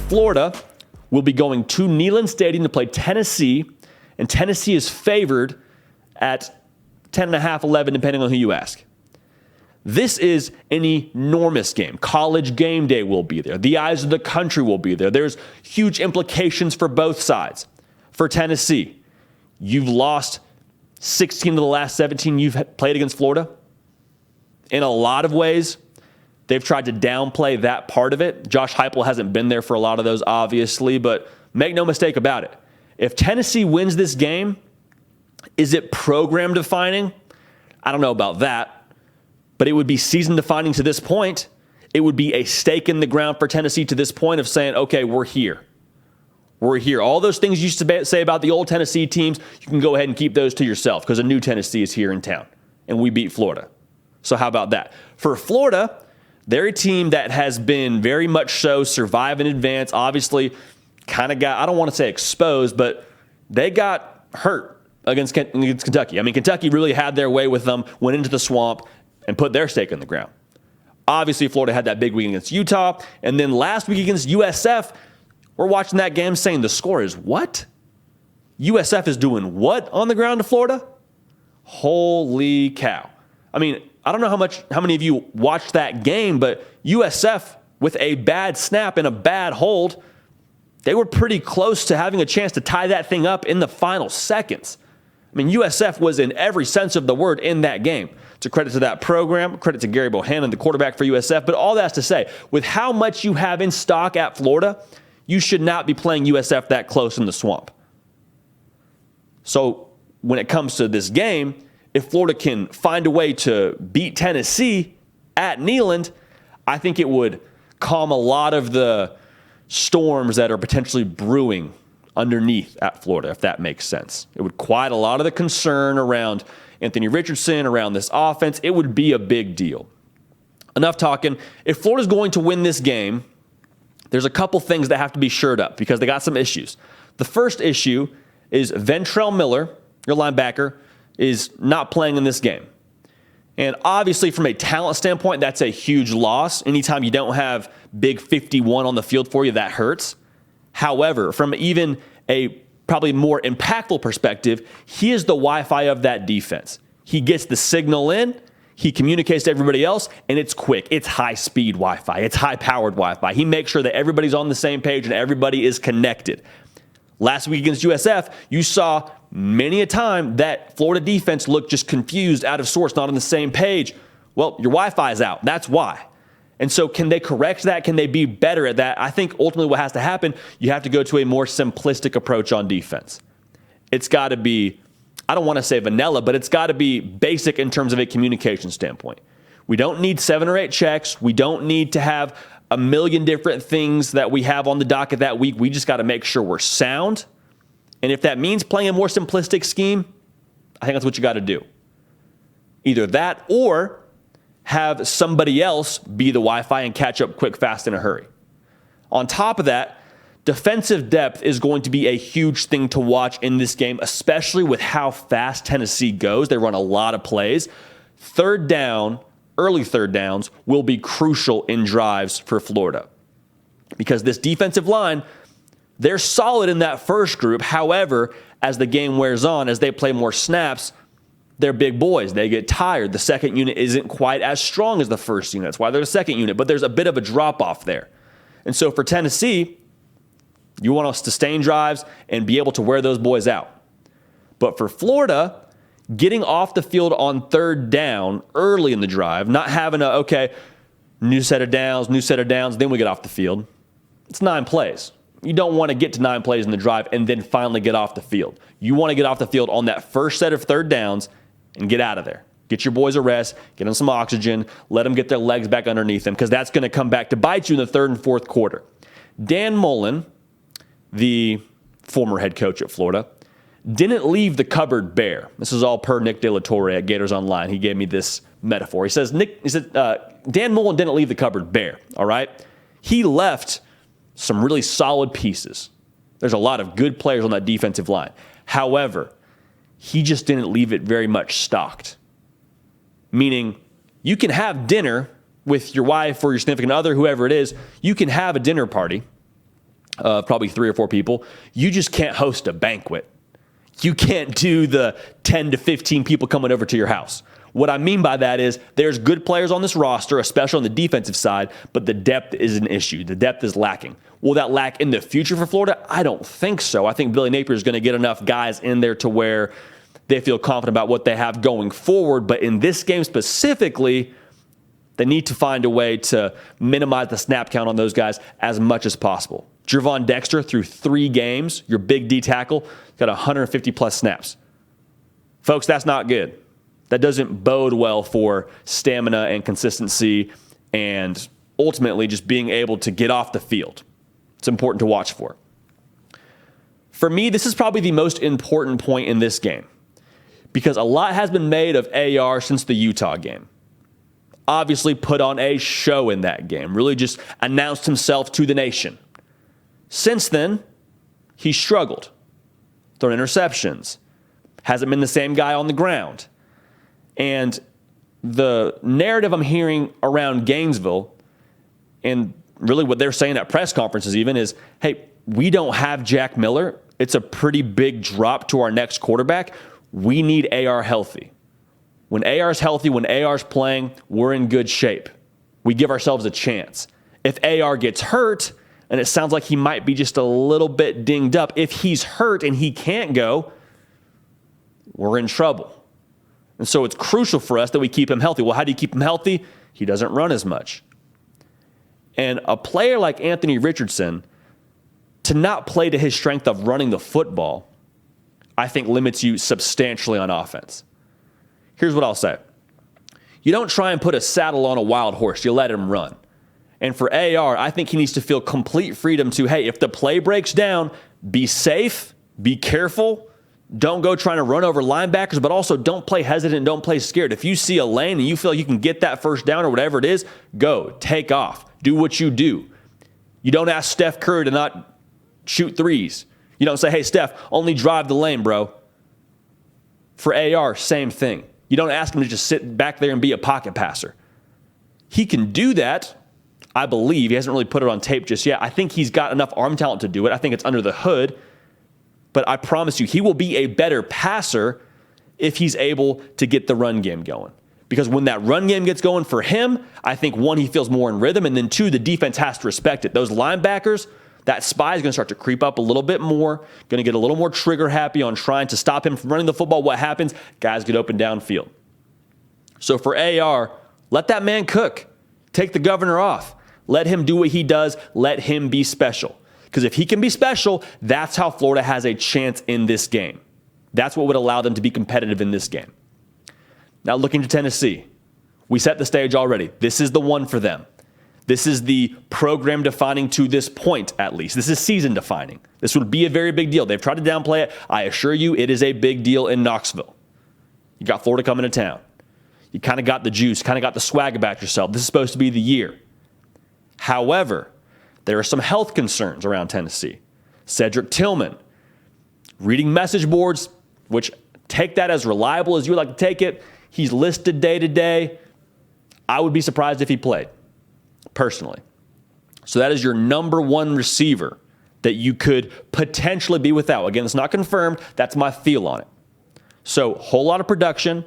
Florida will be going to Neyland Stadium to play Tennessee, and Tennessee is favored at 10.5, 11, depending on who you ask. This is an enormous game. College game day will be there. The eyes of the country will be there. There's huge implications for both sides. For Tennessee, you've lost 16 of the last 17 you've played against Florida. In a lot of ways, they've tried to downplay that part of it. Josh Heupel hasn't been there for a lot of those, obviously, but make no mistake about it. If Tennessee wins this game, is it program defining? I don't know about that. But it would be season defining to this point. It would be a stake in the ground for Tennessee to this point of saying, okay, we're here. We're here. All those things you used to say about the old Tennessee teams, you can go ahead and keep those to yourself because a new Tennessee is here in town, and we beat Florida. So how about that? For Florida, they're a team that has been very much so survive and advance. Obviously, kind of got, I don't want to say exposed, but they got hurt against Kentucky. I mean, Kentucky really had their way with them, went into the swamp, and put their stake in the ground. Obviously, Florida had that big week against Utah. And then last week against USF, we're watching that game saying the score is what? USF is doing what on the ground to Florida? Holy cow. I mean, I don't know how many of you watched that game, but USF with a bad snap and a bad hold, they were pretty close to having a chance to tie that thing up in the final seconds. I mean, USF was in every sense of the word in that game. It's a credit to that program, credit to Gary Bohannon, the quarterback for USF. But all that's to say, with how much you have in stock at Florida, you should not be playing USF that close in the swamp. So when it comes to this game, if Florida can find a way to beat Tennessee at Neyland, I think it would calm a lot of the storms that are potentially brewing underneath at Florida, if that makes sense. It would quiet a lot of the concern around Anthony Richardson, around this offense. It would be a big deal. Enough talking. If Florida's going to win this game, there's a couple things that have to be shored up because they got some issues. The first issue is Ventrell Miller, your linebacker, is not playing in this game. And obviously from a talent standpoint, that's a huge loss. Anytime you don't have big 51 on the field for you, that hurts. However, from even a probably more impactful perspective, he is the Wi-Fi of that defense. He gets the signal in, he communicates to everybody else, and it's quick. It's high-speed Wi-Fi. It's high-powered Wi-Fi. He makes sure that everybody's on the same page and everybody is connected. Last week against USF, you saw many a time that Florida defense looked just confused, out of sorts, not on the same page. Well, your Wi-Fi is out. That's why. And so can they correct that? Can they be better at that? I think ultimately what has to happen, you have to go to a more simplistic approach on defense. It's got to be, I don't want to say vanilla, but it's got to be basic in terms of a communication standpoint. We don't need 7 or 8 checks. We don't need to have a million different things that we have on the docket that week. We just got to make sure we're sound. And if that means playing a more simplistic scheme, I think that's what you got to do. Either that or have somebody else be the Wi-Fi and catch up quick, fast, in a hurry. On top of that, defensive depth is going to be a huge thing to watch in this game, especially with how fast Tennessee goes. They run a lot of plays. Third down, early third downs, will be crucial in drives for Florida. Because this defensive line, they're solid in that first group. However, as the game wears on, as they play more snaps, they're big boys. They get tired. The second unit isn't quite as strong as the first unit. That's why they're the second unit. But there's a bit of a drop-off there. And so for Tennessee, you want to sustain drives and be able to wear those boys out. But for Florida, getting off the field on third down early in the drive, not having new set of downs, then we get off the field. It's 9 plays. You don't want to get to 9 plays in the drive and then finally get off the field. You want to get off the field on that first set of third downs and get out of there. Get your boys a rest, get them some oxygen, let them get their legs back underneath them because that's going to come back to bite you in the third and fourth quarter. Dan Mullen, the former head coach at Florida, didn't leave the cupboard bare. This is all per Nick De La Torre at Gators Online. He gave me this metaphor. He said, Dan Mullen didn't leave the cupboard bare, all right? He left some really solid pieces. There's a lot of good players on that defensive line. However, he just didn't leave it very much stocked. Meaning, you can have dinner with your wife or your significant other, whoever it is. You can have a dinner party, of probably 3 or 4 people, you just can't host a banquet. You can't do the 10 to 15 people coming over to your house. What I mean by that is there's good players on this roster, especially on the defensive side, but the depth is an issue. The depth is lacking. Will that lack in the future for Florida? I don't think so. I think Billy Napier is going to get enough guys in there to where they feel confident about what they have going forward. But in this game specifically, they need to find a way to minimize the snap count on those guys as much as possible. Gervon Dexter, through 3 games, your big D tackle, got 150-plus snaps. Folks, that's not good. That doesn't bode well for stamina and consistency and ultimately just being able to get off the field. It's important to watch for. For me, this is probably the most important point in this game because a lot has been made of AR since the Utah game. Obviously put on a show in that game, really just announced himself to the nation. Since then, he's struggled. Thrown interceptions. Hasn't been the same guy on the ground. And the narrative I'm hearing around Gainesville, and really what they're saying at press conferences even, is, hey, we don't have Jack Miller. It's a pretty big drop to our next quarterback. We need AR healthy. When AR's healthy, when AR's playing, we're in good shape. We give ourselves a chance. If AR gets hurt, and it sounds like he might be just a little bit dinged up, if he's hurt and he can't go, we're in trouble. And so it's crucial for us that we keep him healthy. Well, how do you keep him healthy? He doesn't run as much. And a player like Anthony Richardson, to not play to his strength of running the football, I think limits you substantially on offense. Here's what I'll say. You don't try and put a saddle on a wild horse. You let him run. And for AR, I think he needs to feel complete freedom to, hey, if the play breaks down, be safe, be careful. Don't go trying to run over linebackers, but also don't play hesitant, don't play scared. If you see a lane and you feel you can get that first down or whatever it is, go, take off, do what you do. You don't ask Steph Curry to not shoot threes. You don't say, hey, Steph, only drive the lane, bro. For AR, same thing. You don't ask him to just sit back there and be a pocket passer. He can do that, I believe. He hasn't really put it on tape just yet. I think he's got enough arm talent to do it. I think it's under the hood. But I promise you, he will be a better passer if he's able to get the run game going. Because when that run game gets going for him, I think, 1, he feels more in rhythm, and then 2, the defense has to respect it. Those linebackers, that spy is going to start to creep up a little bit more, going to get a little more trigger happy on trying to stop him from running the football. What happens? Guys get open downfield. So for AR, let that man cook. Take the governor off. Let him do what he does. Let him be special. Because if he can be special, that's how Florida has a chance in this game. That's what would allow them to be competitive in this game. Now looking to Tennessee, we set the stage already. This is the one for them. This is the program defining to this point, at least. This is season defining. This would be a very big deal. They've tried to downplay it. I assure you it is a big deal in Knoxville. You got Florida coming to town. You kind of got the juice, kind of got the swag about yourself. This is supposed to be the year. However, there are some health concerns around Tennessee. Cedric Tillman, reading message boards, which take that as reliable as you would like to take it. He's listed day to day. I would be surprised if he played, personally. So that is your number 1 receiver that you could potentially be without. Again, it's not confirmed. That's my feel on it. So whole lot of production.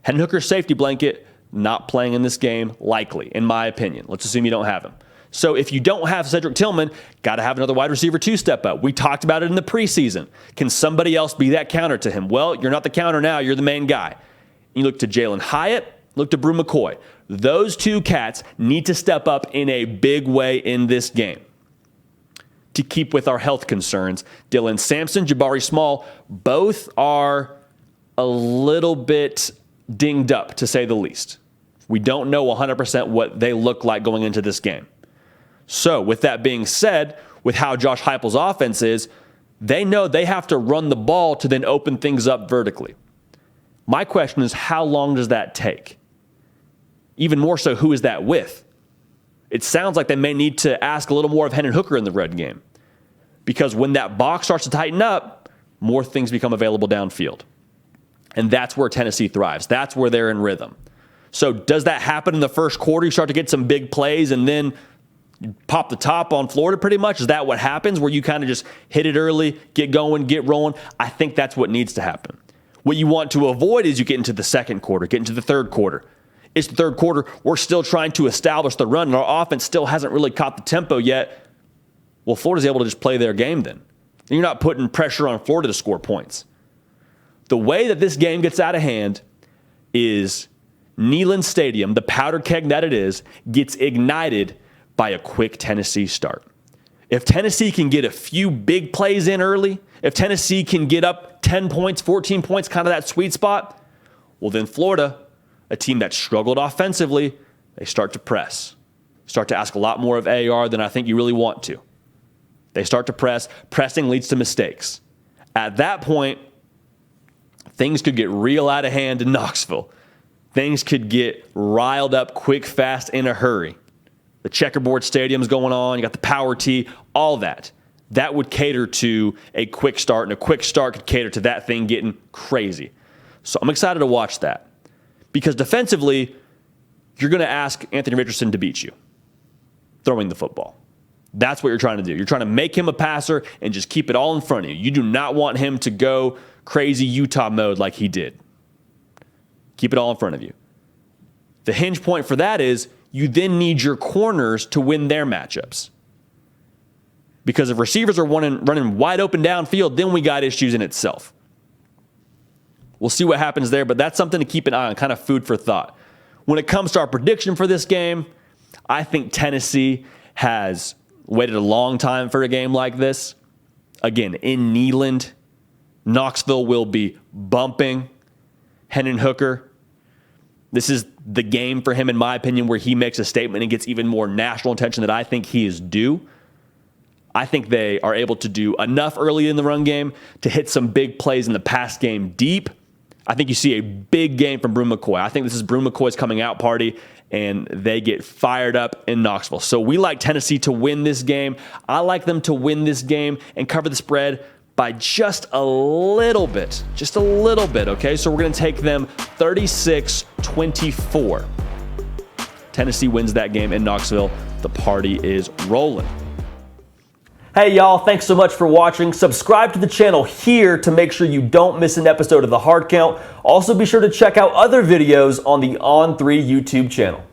Hendon Hooker's safety blanket, not playing in this game, likely, in my opinion. Let's assume you don't have him. So if you don't have Cedric Tillman, got to have another wide receiver 2 step up. We talked about it in the preseason. Can somebody else be that counter to him? Well, you're not the counter now. You're the main guy. You look to Jalen Hyatt, look to Brew McCoy. Those 2 cats need to step up in a big way in this game to keep with our health concerns. Dylan Sampson, Jabari Small, both are a little bit dinged up, to say the least. We don't know 100% what they look like going into this game. So with that being said, with how Josh Heupel's offense is, they know they have to run the ball to then open things up vertically. My question is, how long does that take? Even more so, who is that with? It sounds like they may need to ask a little more of Hendon Hooker in the red game. Because when that box starts to tighten up, more things become available downfield. And that's where Tennessee thrives. That's where they're in rhythm. So does that happen in the first quarter? You start to get some big plays and then pop the top on Florida pretty much? Is that what happens, where you kind of just hit it early, get going, get rolling? I think that's what needs to happen. What you want to avoid is you get into the second quarter, get into the third quarter. It's the third quarter. We're still trying to establish the run, and our offense still hasn't really caught the tempo yet. Well, Florida's able to just play their game then. And you're not putting pressure on Florida to score points. The way that this game gets out of hand is Neyland Stadium, the powder keg that it is, gets ignited by a quick Tennessee start. If Tennessee can get a few big plays in early, if Tennessee can get up 10 points, 14 points, kind of that sweet spot, well then Florida, a team that struggled offensively, they start to press. Start to ask a lot more of AR than I think you really want to. They start to press. Pressing leads to mistakes. At that point, things could get real out of hand in Knoxville. Things could get riled up quick, fast, in a hurry. The checkerboard stadium's going on. You got the power tee, all that. That would cater to a quick start, and a quick start could cater to that thing getting crazy. So I'm excited to watch that. Because defensively, you're going to ask Anthony Richardson to beat you throwing the football. That's what you're trying to do. You're trying to make him a passer and just keep it all in front of you. You do not want him to go crazy Utah mode like he did. Keep it all in front of you. The hinge point for that is you then need your corners to win their matchups. Because if receivers are running wide open downfield, then we got issues in itself. We'll see what happens there, but that's something to keep an eye on, kind of food for thought. When it comes to our prediction for this game, I think Tennessee has waited a long time for a game like this. Again, in Neyland, Knoxville will be bumping Hendon Hooker. This is the game for him, in my opinion, where he makes a statement and gets even more national attention that I think he is due. I think they are able to do enough early in the run game to hit some big plays in the pass game deep. I think you see a big game from Brew McCoy. I think this is Brew McCoy's coming out party, and they get fired up in Knoxville. So we like Tennessee to win this game. I like them to win this game and cover the spread by just a little bit. Just a little bit, okay? So we're going to take them 36-24. Tennessee wins that game in Knoxville. The party is rolling. Hey y'all, thanks so much for watching. Subscribe to the channel here to make sure you don't miss an episode of The Hard Count. Also be sure to check out other videos on the On3 YouTube channel.